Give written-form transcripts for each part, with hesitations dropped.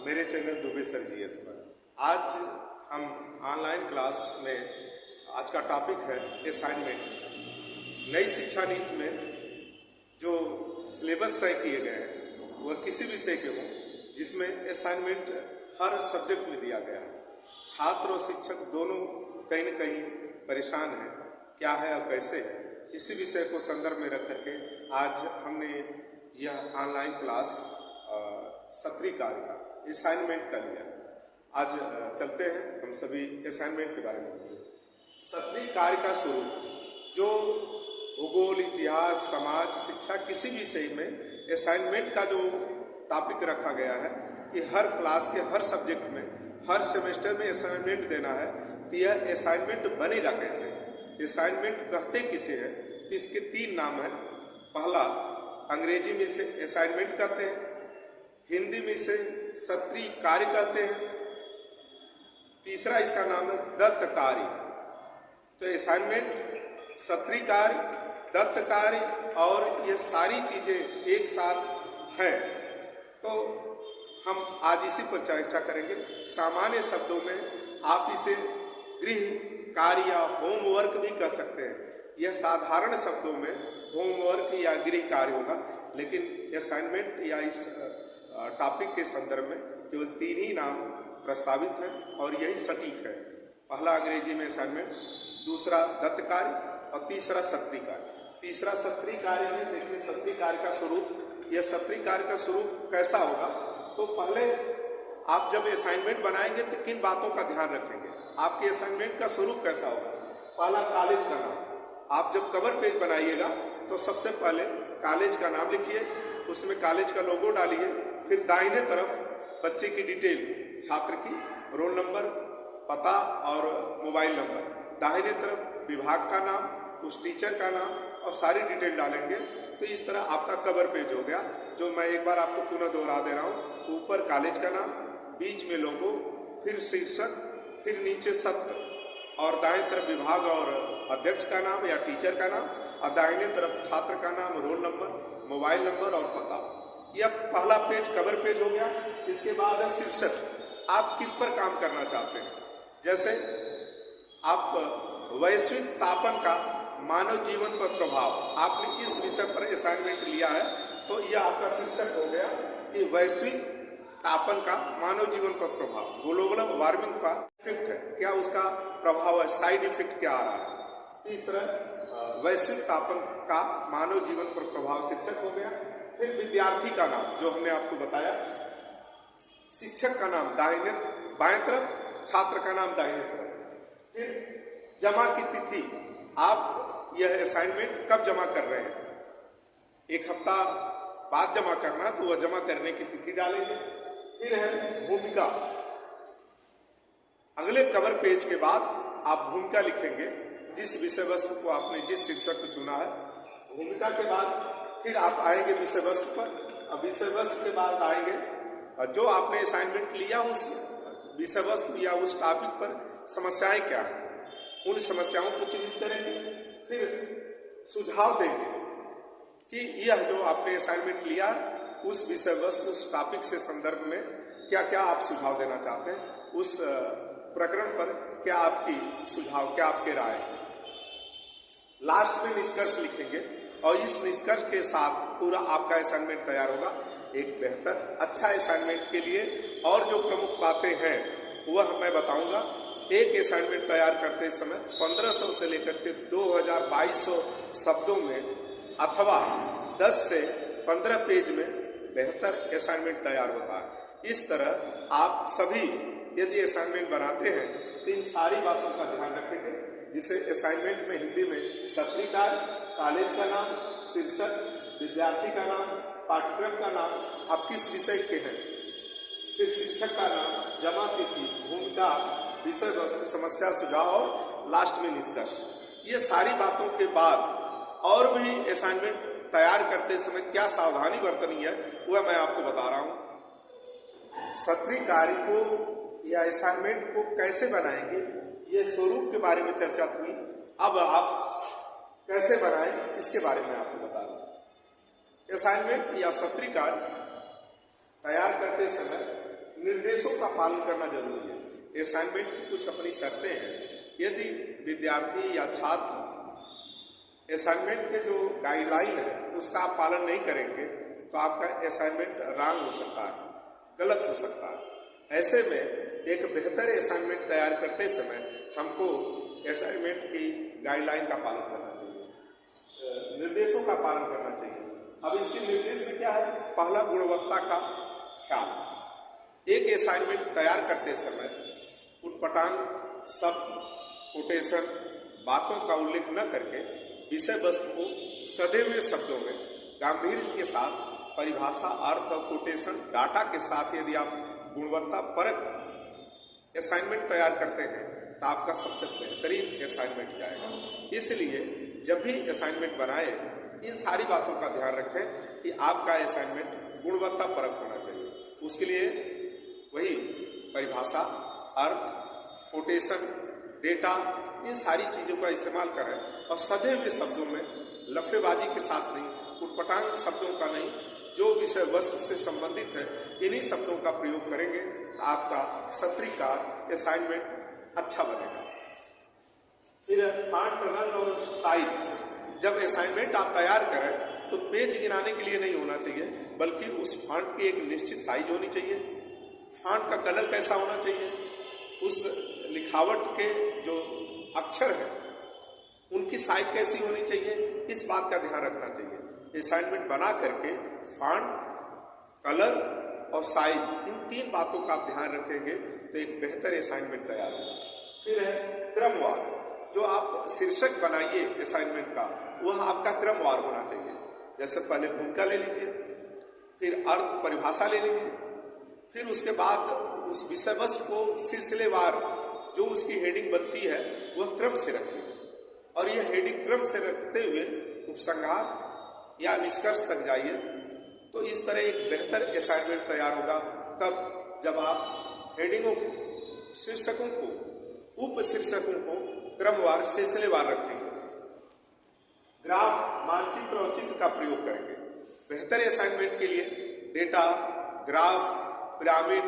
मेरे channel Dubey sir GS पर। आज हम ऑनलाइन क्लास में आज का टॉपिक है असाइनमेंट। नई शिक्षा नीति में जो सिलेबस तय किए गए हैं वह किसी विषय के हों जिसमें असाइनमेंट हर सब्जेक्ट में दिया गया है। छात्र और शिक्षक दोनों कहीं न कहीं परेशान हैं, क्या है और कैसे है। इसी विषय को संदर्भ में रख करके आज हमने यह ऑनलाइन क्लास सत्रीय कार्य का असाइनमेंट का लिया। आज चलते हैं हम सभी असाइनमेंट के बारे में। सत्रीय कार्य का स्वरूप जो भूगोल, इतिहास, समाज, शिक्षा किसी भी विषय में असाइनमेंट का जो टॉपिक रखा गया है कि हर क्लास के हर सब्जेक्ट में हर सेमेस्टर में असाइनमेंट देना है। तो यह असाइनमेंट बनेगा कैसे, असाइनमेंट कहते किसे हैं, तो इसके 3 नाम हैं। पहला अंग्रेजी में इसे असाइनमेंट कहते हैं, हिंदी में इसे सत्रीय कार्य कहते हैं, तीसरा इसका नाम है दत्त कार्य। तो असाइनमेंट, सत्रीय कार्य, दत्त कार्य और ये सारी चीजें एक साथ हैं। तो हम आज इसी पर चर्चा करेंगे। सामान्य शब्दों में आप इसे गृह कार्य या होमवर्क भी कह सकते हैं। यह साधारण शब्दों में होमवर्क या गृह कार्य होगा, लेकिन असाइनमेंट या इस टॉपिक के संदर्भ में केवल 3 ही नाम प्रस्तावित हैं और यही सटीक है। पहला अंग्रेजी में असाइनमेंट, दूसरा दत्त कार्य और तीसरा सत्रीय कार्य। तीसरा सत्रीय कार्य में देखिए सत्रीय कार्य का स्वरूप। यह सत्रीय कार्य का स्वरूप कैसा होगा, तो पहले आप जब असाइनमेंट बनाएंगे तो किन बातों का ध्यान रखेंगे। आपके असाइनमेंट का स्वरूप कैसा होगा। पहला कॉलेज का नाम। आप जब कवर पेज बनाइएगा तो सबसे पहले कॉलेज का नाम लिखिए, उसमें कॉलेज का लोगो डालिए। फिर दाहिने तरफ बच्चे की डिटेल, छात्र की रोल नंबर, पता और मोबाइल नंबर। दाहिने तरफ विभाग का नाम, उस टीचर का नाम और सारी डिटेल डालेंगे। तो इस तरह आपका कवर पेज हो गया, जो मैं एक बार आपको पुनः दोहरा दे रहा हूँ। ऊपर कॉलेज का नाम, बीच में लोगो, फिर शीर्षक, फिर नीचे सत्र और दाएं तरफ विभाग और अध्यक्ष का नाम या टीचर का नाम और दाहिने तरफ छात्र का नाम, रोल नंबर, मोबाइल नंबर और पता। यह पहला पेज कवर पेज हो गया। इसके बाद है शीर्षक। आप किस पर काम करना चाहते हैं। जैसे आप वैश्विक तापन का मानव जीवन पर प्रभाव, आपने इस विषय पर असाइनमेंट लिया है, तो यह आपका शीर्षक हो गया कि वैश्विक तापन का मानव जीवन पर प्रभाव, ग्लोबल वार्मिंग का इफेक्ट है, क्या उसका प्रभाव है, साइड इफेक्ट क्या आ रहा है। इस तरह वैश्विक तापन का मानव जीवन पर प्रभाव शीर्षक हो गया। फिर विद्यार्थी का नाम, जो हमने आपको बताया, शिक्षक का नाम दाहिने बाएं तरफ, छात्र का नाम दाहिने तरफ। फिर जमा की तिथि, आप यह असाइनमेंट कब जमा कर रहे हैं। 1 हफ्ता बाद जमा करना, तो वह जमा करने की तिथि डालेंगे। फिर है भूमिका। अगले कवर पेज के बाद आप भूमिका लिखेंगे, जिस विषय वस्तु को आपने, जिस शीर्षक को चुना है। भूमिका के बाद फिर आप आएंगे विषय वस्तु पर, और विषय वस्तु के बाद आएंगे जो आपने असाइनमेंट लिया उस विषय वस्तु या उस टॉपिक पर समस्याएं क्या है, उन समस्याओं को चिन्हित करेंगे। फिर सुझाव देंगे कि यह जो आपने असाइनमेंट लिया उस विषय वस्तु, उस टॉपिक से संदर्भ में क्या क्या आप सुझाव देना चाहते हैं, उस प्रकरण पर क्या आपकी सुझाव, क्या आपके राय। लास्ट में निष्कर्ष लिखेंगे और इस निष्कर्ष के साथ पूरा आपका असाइनमेंट तैयार होगा। एक बेहतर अच्छा असाइनमेंट के लिए और जो प्रमुख बातें हैं वह मैं बताऊंगा। एक असाइनमेंट तैयार करते समय 1500 से लेकर के 2200 शब्दों में अथवा 10 से 15 पेज में बेहतर असाइनमेंट तैयार होता है। इस तरह आप सभी यदि असाइनमेंट बनाते हैं तो इन सारी बातों का ध्यान रखेंगे, जिसे असाइनमेंट में हिंदी में सत्रीय कार्य, कॉलेज का नाम, शीर्षक, विद्यार्थी का नाम, पाठ्यक्रम का नाम, आप किस विषय के हैं, फिर शिक्षक का नाम, जमा तिथि, भूमिका, विषय वस्तु, समस्या, सुझाव और लास्ट में निष्कर्ष। ये सारी बातों के बाद और भी असाइनमेंट तैयार करते समय क्या सावधानी बरतनी है वह मैं आपको बता रहा हूँ। सत्रीय कार्य को या असाइनमेंट को कैसे बनाएंगे, ये स्वरूप के बारे में चर्चा हुई। अब आप कैसे बनाएं इसके बारे में आपको बता रहा हूं। असाइनमेंट या सत्रीय कार्य तैयार करते समय निर्देशों का पालन करना जरूरी है। असाइनमेंट की कुछ अपनी शर्तें हैं। यदि विद्यार्थी या छात्र असाइनमेंट के जो गाइडलाइन है उसका आप पालन नहीं करेंगे तो आपका असाइनमेंट रॉन्ग हो सकता है, गलत हो सकता है। ऐसे में एक बेहतर असाइनमेंट तैयार करते समय हमको असाइनमेंट की गाइडलाइन का पालन करना चाहिए, निर्देशों का पालन करना चाहिए। अब इसके निर्देश में क्या है? पहला, गुणवत्ता का ख्याल। एक असाइनमेंट तैयार करते समय उटपटांग शब्द, कोटेशन, बातों का उल्लेख न करके विषय वस्तु को सधे हुए शब्दों में गांभीर्य के साथ परिभाषा, अर्थ और कोटेशन डाटा के साथ यदि आप गुणवत्ता परक असाइनमेंट तैयार करते हैं तो आपका सबसे बेहतरीन असाइनमेंट जाएगा। इसलिए जब भी असाइनमेंट बनाए इन सारी बातों का ध्यान रखें कि आपका असाइनमेंट गुणवत्ता परक होना चाहिए। उसके लिए वही परिभाषा, अर्थ, कोटेशन, डेटा, इन सारी चीज़ों का इस्तेमाल करें और सधे हुए शब्दों में, लफेबाजी के साथ नहीं, उटपटांग शब्दों का नहीं, जो विषय वस्तु से संबंधित है इन्हीं शब्दों का प्रयोग करेंगे तो आपका सत्रीकार असाइनमेंट अच्छा बनेगा। फिर फॉन्ट, रंग और साइज। जब असाइनमेंट आप तैयार करें तो पेज गिनाने के लिए नहीं होना चाहिए, बल्कि उस फॉन्ट की एक निश्चित साइज होनी चाहिए। फॉन्ट का कलर कैसा होना चाहिए, उस लिखावट के जो अक्षर है उनकी साइज कैसी होनी चाहिए, इस बात का ध्यान रखना चाहिए। असाइनमेंट बना करके फॉन्ट, कलर और साइज, इन तीन बातों का आप ध्यान रखेंगे तो एक बेहतर असाइनमेंट तैयार होगा। फिर है क्रमवार। जो आप शीर्षक बनाइए असाइनमेंट का वह आपका क्रमवार होना चाहिए। जैसे पहले भूमिका ले लीजिए, फिर अर्थ परिभाषा ले लीजिए, फिर उसके बाद उस विषय वस्तु को सिलसिलेवार जो उसकी हेडिंग बनती है वह क्रम से रखिए और यह हेडिंग क्रम से रखते हुए उपसंहार या निष्कर्ष तक जाइए। तो इस तरह एक बेहतर असाइनमेंट तैयार होगा। कब? जब आप हेडिंगों को, शीर्षकों को, उप शीर्षकों को क्रमवार, सिलसिलेवार रखेंगे। ग्राफ, मानचित्र और चित्र का प्रयोग करेंगे। बेहतर असाइनमेंट के लिए डेटा, ग्राफ, पिरामिड,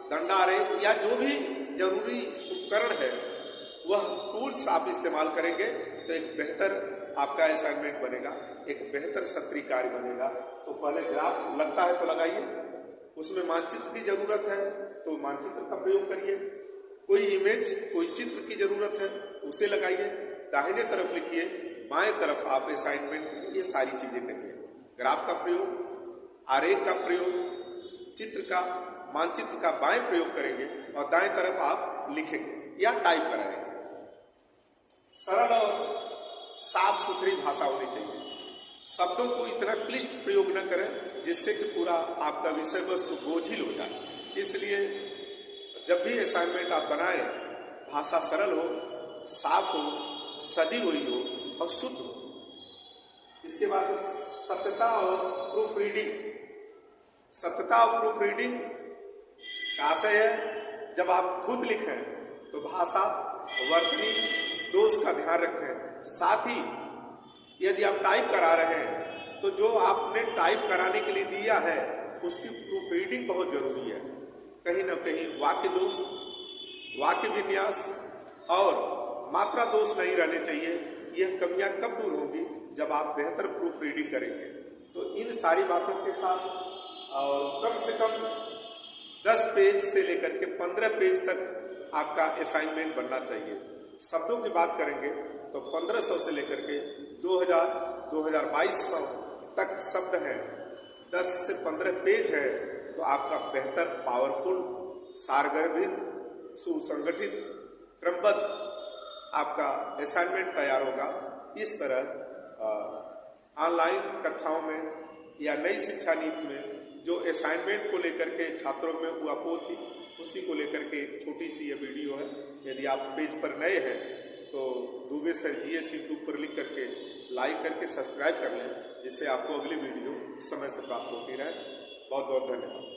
दंडारेख या जो भी जरूरी उपकरण है वह टूल्स आप इस्तेमाल करेंगे तो एक बेहतर आपका असाइनमेंट बनेगा, एक बेहतर सत्री कार्य बनेगा। तो पहले ग्राफ लगता है तो लगाइए, उसमें मानचित्र की जरूरत है तो मानचित्र का प्रयोग करिए, कोई इमेज, कोई चित्र की जरूरत है उसे लगाइए, दाहिने तरफ लिखिए, बाएं तरफ आप असाइनमेंट, ये सारी चीजें करिए। ग्राफ का प्रयोग, आरेख का प्रयोग, चित्र का, मानचित्र का बाएं प्रयोग करेंगे और दाएं तरफ आप लिखेंगे या टाइप कराएंगे। सरल और साफ सुथरी भाषा होनी चाहिए। शब्दों को इतना क्लिष्ट प्रयोग न करें जिससे कि पूरा आपका विषय वस्तु बोझिल हो जाए। इसलिए जब भी असाइनमेंट आप बनाएं, भाषा सरल हो, साफ हो, सदी हुई हो और शुद्ध हो। इसके बाद सत्यता और प्रूफ रीडिंग। सत्यता और प्रूफ रीडिंग का आशय है जब आप खुद लिखें तो भाषा, वर्तनी, दोष का ध्यान रखें। साथ ही यदि आप टाइप करा रहे हैं तो जो आपने टाइप कराने के लिए दिया है उसकी प्रूफ रीडिंग बहुत जरूरी है। कहीं ना कहीं वाक्य दोष, वाक्य विन्यास और मात्रा दोष नहीं रहने चाहिए। यह कमियां कब दूर होंगी? जब आप बेहतर प्रूफ रीडिंग करेंगे। तो इन सारी बातों के साथ कम से कम 10 पेज से लेकर के 15 पेज तक आपका असाइनमेंट बनना चाहिए। शब्दों की बात करेंगे तो 1500 से लेकर के 2000-2200 तक शब्द हैं। 10 से 15 पेज है तो आपका बेहतर, पावरफुल, सारगर्भित, सुसंगठित, क्रमबद्ध आपका असाइनमेंट तैयार होगा। इस तरह ऑनलाइन कक्षाओं में या नई शिक्षा नीति में जो असाइनमेंट को लेकर के छात्रों में उहापोह थी उसी को लेकर के एक छोटी सी ये वीडियो है। यदि आप पेज पर नए हैं तो दुबे सर GS यूट्यूब पर लिख करके लाइक करके सब्सक्राइब कर लें, जिससे आपको अगली वीडियो समय से प्राप्त होती रहे। बहुत बहुत धन्यवाद।